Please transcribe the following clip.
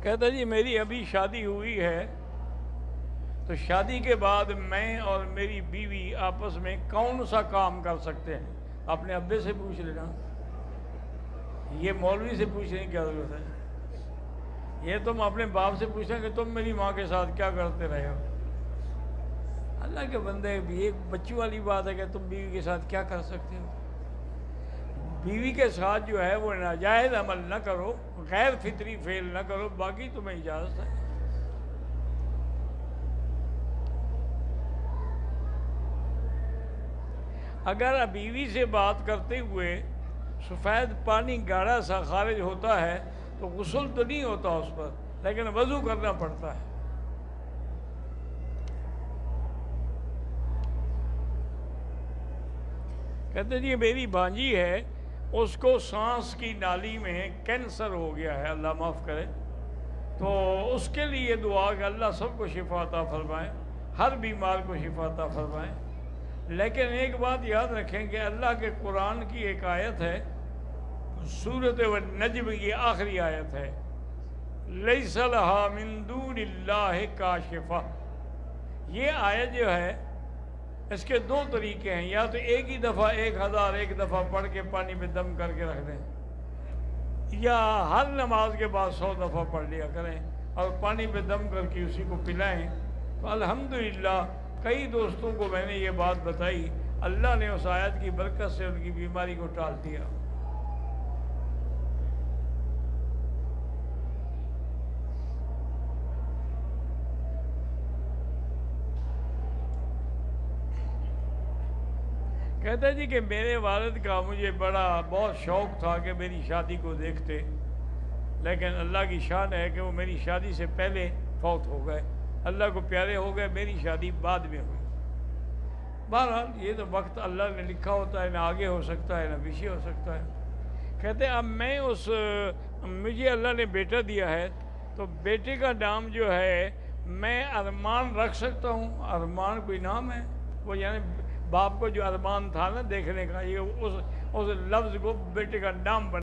کہتا جی میری ابھی شادی ہوئی ہے، تو شادی کے بعد میں اور میری بیوی آپس میں کون سا کام کر سکتے ہیں؟ اپنے ابے سے پوچھ لینا، یہ مولوی سے پوچھنے کی کیا ضرورت ہے؟ یہ تم اپنے باپ سے پوچھیں کہ تم میری ماں کے ساتھ کیا کرتے رہے ہو؟ اللہ کے بندے، ایک بچی والی بات ہے کہ تم بیوی کے ساتھ کیا کر سکتے ہو؟ بیوی کے ساتھ جو ہے وہ ناجائز عمل نہ کرو، غیر فطری فعل نہ کرو، باقی تمہیں اجازت ہے۔ اگر بیوی سے بات کرتے ہوئے سفید پانی گاڑھا سا خارج ہوتا ہے تو غسل تو نہیں ہوتا اس پر، لیکن وضو کرنا پڑتا ہے۔ کہتے جی میری بھانجی ہے، اس کو سانس کی نالی میں کینسر ہو گیا ہے، اللہ معاف کرے، تو اس کے لیے دعا کہ اللہ سب کو شفا عطا فرمائے، ہر بیمار کو شفا عطا فرمائے۔ لیکن ایک بات یاد رکھیں کہ اللہ کے قرآن کی ایک آیت ہے، سورۃ النجم کی آخری آیت ہے، لیس لہا من دون اللہ کاشفہ۔ یہ آیت جو ہے اس کے دو طریقے ہیں، یا تو ایک ہی دفعہ 1001 دفعہ پڑھ کے پانی پہ دم کر کے رکھ دیں، یا ہر نماز کے بعد 100 دفعہ پڑھ لیا کریں اور پانی پہ دم کر کے اسی کو پلائیں۔ تو الحمدللہ کئی دوستوں کو میں نے یہ بات بتائی، اللہ نے اس آیت کی برکت سے ان کی بیماری کو ٹال دیا۔ کہتا جی کہ میرے والد کا مجھے بہت شوق تھا کہ میری شادی کو دیکھتے، لیکن اللہ کی شان ہے کہ وہ میری شادی سے پہلے فوت ہو گئے، اللہ کو پیارے ہو گئے، میری شادی بعد میں ہوئی۔ بہرحال یہ تو وقت اللہ نے لکھا ہوتا ہے، نہ آگے ہو سکتا ہے نہ پیچھے ہو سکتا ہے۔ کہتے اب میں مجھے اللہ نے بیٹا دیا ہے، تو بیٹے کا نام جو ہے میں ارمان رکھ سکتا ہوں؟ ارمان کوئی نام ہے؟ وہ یعنی باپ کو جو ارمان تھا نا دیکھنے کا، یہ اس لفظ کو بیٹے کا نام بنا